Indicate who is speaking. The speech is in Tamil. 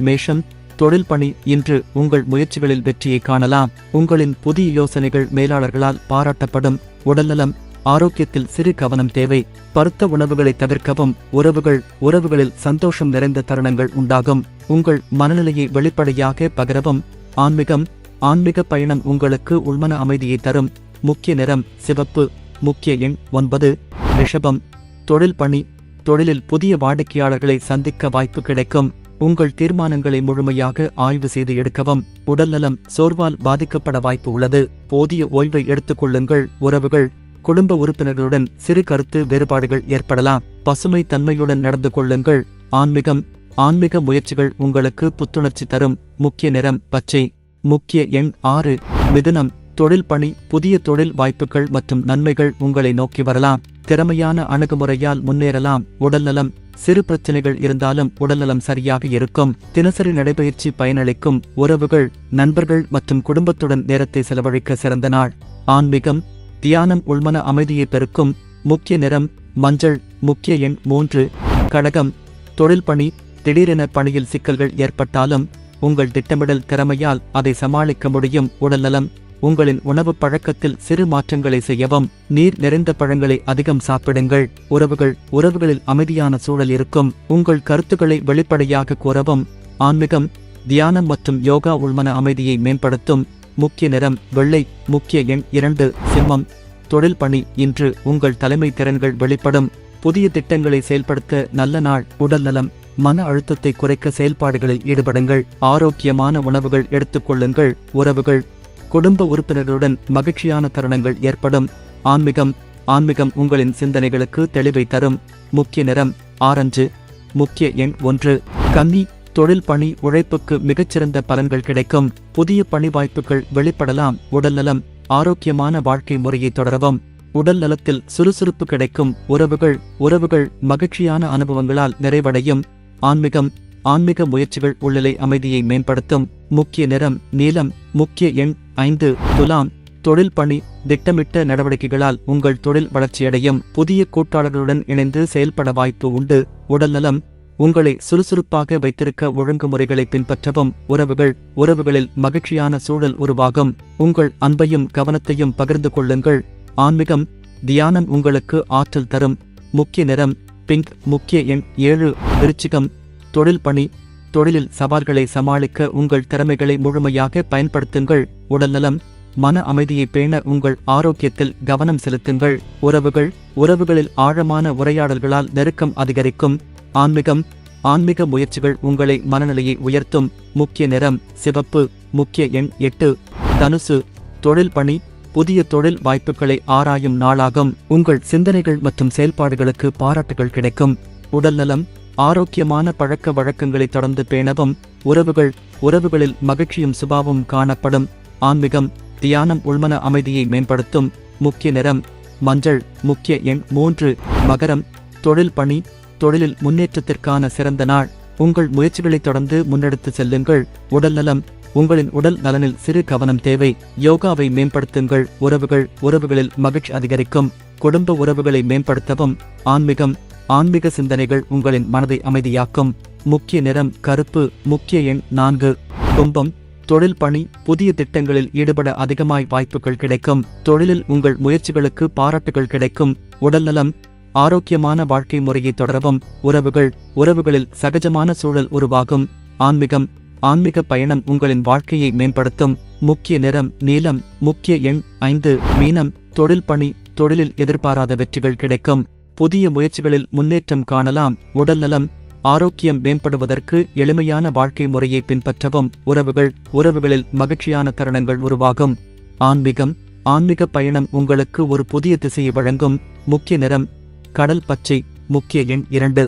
Speaker 1: மேஷம், தொழில் பணி. இன்று உங்கள் முயற்சிகளில் வெற்றியை காணலாம். உங்களின் புதிய யோசனைகள் மேலாளர்களால் பாராட்டப்படும். உடல்நலம், ஆரோக்கியத்தில் சிறு கவனம் தேவை. பருத்த உணவுகளை தவிர்க்கவும். உறவுகளில் சந்தோஷம் நிறைந்த தருணங்கள் உண்டாகும். உங்கள் மனநிலையை வெளிப்படையாக பகிரவும். ஆன்மீக பயணம் உங்களுக்கு உள்மன அமைதியை தரும். முக்கிய நிறம் சிவப்பு. முக்கிய எண் 9. ரிஷபம், தொழில் பணி. தொழிலில் புதிய வாடிக்கையாளர்களை சந்திக்க வாய்ப்பு கிடைக்கும். உங்கள் தீர்மானங்களை முழுமையாக ஆய்வு செய்து எடுக்கவும். உடல்நலம், சோர்வால் பாதிக்கப்பட வாய்ப்பு உள்ளது. போதிய ஓய்வை எடுத்துக் கொள்ளுங்கள். உறவுகள், குடும்ப உறுப்பினர்களுடன் சிறு கருத்து வேறுபாடுகள் ஏற்படலாம். பசுமை தன்மையுடன் நடந்து கொள்ளுங்கள். ஆன்மீக முயற்சிகள் உங்களுக்கு புத்துணர்ச்சி தரும். முக்கிய நிறம் பச்சை. முக்கிய எண் 6. மிதுனம், தொழில் பணி. புதிய தொழில் வாய்ப்புகள் மற்றும் நன்மைகள் உங்களை நோக்கி வரலாம். திறமையான அணுகுமுறையால் முன்னேறலாம். உடல்நலம், சிறு பிரச்சனைகள் இருந்தாலும் உடல்நலம் சரியாக இருக்கும். தினசரி நடைபயிற்சி பயனளிக்கும். உறவுகள், நண்பர்கள் மற்றும் குடும்பத்துடன் நேரத்தை செலவழிக்க சிறந்த நாள். ஆன்மீகம், தியானம் உள்மன அமைதியை பெருக்கும். முக்கிய நிறம் மஞ்சள். முக்கிய எண் 3. கடகம், தொழில் பணி. திடீரென பணியில் சிக்கல்கள் ஏற்பட்டாலும் உங்கள் திட்டமிடல் திறமையால் அதை சமாளிக்க முடியும். உடல்நலம், உங்களின் உணவு பழக்கத்தில் சிறு மாற்றங்களை செய்யவும். நீர் நிறைந்த பழங்களை அதிகம் சாப்பிடுங்கள். உறவுகளில் அமைதியான சூழல் இருக்கும். உங்கள் கருத்துக்களை வெளிப்படையாக கூறவும். ஆன்மீகம், தியானம் மற்றும் யோகா உள்மன அமைதியை மேம்படுத்தும். முக்கிய நிறம் வெள்ளை. முக்கிய எண் 2. சிம்மம், தொழில் பணி. இன்று உங்கள் தலைமை திறன்கள் வெளிப்படும். புதிய திட்டங்களை செயல்படுத்த நல்ல நாள். உடல்நலம், மன அழுத்தத்தை குறைக்க செயல்பாடுகளில் ஈடுபடுங்கள். ஆரோக்கியமான உணவுகள் எடுத்துக்கொள்ளுங்கள். உறவுகள், குடும்ப உறுப்பினர்களுடன் மகிழ்ச்சியான தருணங்கள் ஏற்படும். ஆன்மீகம் உங்களின் சிந்தனைகளுக்கு தெளிவை தரும். முக்கிய நிறம் ஆரஞ்சு. முக்கிய எண் 1. கன்னி, தொழில் பணி. உழைப்புக்கு மிகச்சிறந்த பலன்கள் கிடைக்கும். புதிய பணி வாய்ப்புகள் வெளிப்படலாம். உடல்நலம், ஆரோக்கியமான வாழ்க்கை முறையை தொடரவும். உடல் நலத்தில் சுறுசுறுப்பு கிடைக்கும். உறவுகள் மகிழ்ச்சியான அனுபவங்களால் நிறைவடையும். ஆன்மீக முயற்சிகள் உள்ளலை அமைதியை மேம்படுத்தும். முக்கிய நிறம் நீலம். முக்கிய எண் 5. துலாம், தொழில் பணி. திட்டமிட்ட நடவடிக்கைகளால் உங்கள் தொழில் வளர்ச்சியடையும். புதிய கூட்டாளர்களுடன் இணைந்து செயல்பட வாய்ப்பு உண்டு. உடல்நலம், உங்களை சுறுசுறுப்பாக வைத்திருக்க ஒழுங்குமுறைகளை பின்பற்றவும். உறவுகளில் மகிழ்ச்சியான சூழல் உருவாகும். உங்கள் அன்பையும் கவனத்தையும் பகிர்ந்து கொள்ளுங்கள். ஆன்மீகம், தியானம் உங்களுக்கு ஆற்றல் தரும். முக்கிய நிறம் பிங்க். முக்கிய எண் 7. விருச்சிகம், தொழில் பணி. தொழிலில் சவால்களை சமாளிக்க உங்கள் திறமைகளை முழுமையாக பயன்படுத்துங்கள். உடல்நலம், மன அமைதியை பேண உங்கள் ஆரோக்கியத்தில் கவனம் செலுத்துங்கள். உறவுகளில் ஆழமான உரையாடல்களால் நெருக்கம் அதிகரிக்கும். ஆன்மீக முயற்சிகள் உங்களை மனநிலையை உயர்த்தும். முக்கிய நிறம் சிவப்பு. முக்கிய எண் 8. தனுசு, தொழில் பணி. புதிய தொழில் வாய்ப்புகளை ஆராயும் நாளாகும். உங்கள் சிந்தனைகள் மற்றும் செயல்பாடுகளுக்கு பாராட்டுகள் கிடைக்கும். உடல்நலம், ஆரோக்கியமான பழக்க வழக்கங்களை தொடர்ந்து பேணவும். உறவுகளில் மகிழ்ச்சியும் சுபாவும் காணப்படும். ஆன்மீகம், தியானம் உள்மன அமைதியை மேம்படுத்தும். முக்கிய நிறம் மஞ்சள். முக்கிய எண் 3. மகரம், தொழில் பணி. தொழிலில் முன்னேற்றத்திற்கான சிறந்த நாள். உங்கள் முயற்சிகளை தொடர்ந்து முன்னெடுத்து செல்லுங்கள். உடல்நலம், உங்களின் உடல் நலனில் சிறு கவனம் தேவை. யோகாவை மேம்படுத்துங்கள். உறவுகளில் மகிழ்ச்சி அதிகரிக்கும். குடும்ப உறவுகளை மேம்படுத்தவும். ஆன்மீக சிந்தனைகள் உங்களின் மனதை அமைதியாக்கும். முக்கிய நிறம் கருப்பு. முக்கிய எண் 4. கும்பம், தொழில் பணி. புதிய திட்டங்களில் ஈடுபட அதிகமாய் வாய்ப்புகள் கிடைக்கும். தொழிலில் உங்கள் முயற்சிகளுக்கு பாராட்டுகள் கிடைக்கும். உடல்நலம், ஆரோக்கியமான வாழ்க்கை முறையை தொடரவும். உறவுகளில் சகஜமான சூழல் உருவாகும். ஆன்மீக பயணம் உங்களின் வாழ்க்கையை மேம்படுத்தும். முக்கிய நிறம் நீலம். முக்கிய எண் 5. மீனம், தொழில் பணி. தொழிலில் எதிர்பாராத வெற்றிகள் கிடைக்கும். புதிய முயற்சிகளில் முன்னேற்றம் காணலாம். உடல்நலம், ஆரோக்கியம் மேம்படுவதற்கு எளிமையான வாழ்க்கை முறையை பின்பற்றவும். உறவுகளில் மகிழ்ச்சியான தருணங்கள் உருவாகும். ஆன்மீக பயணம் உங்களுக்கு ஒரு புதிய திசையை வழங்கும். முக்கிய நிறம் கடல் பச்சை. முக்கிய எண் 2.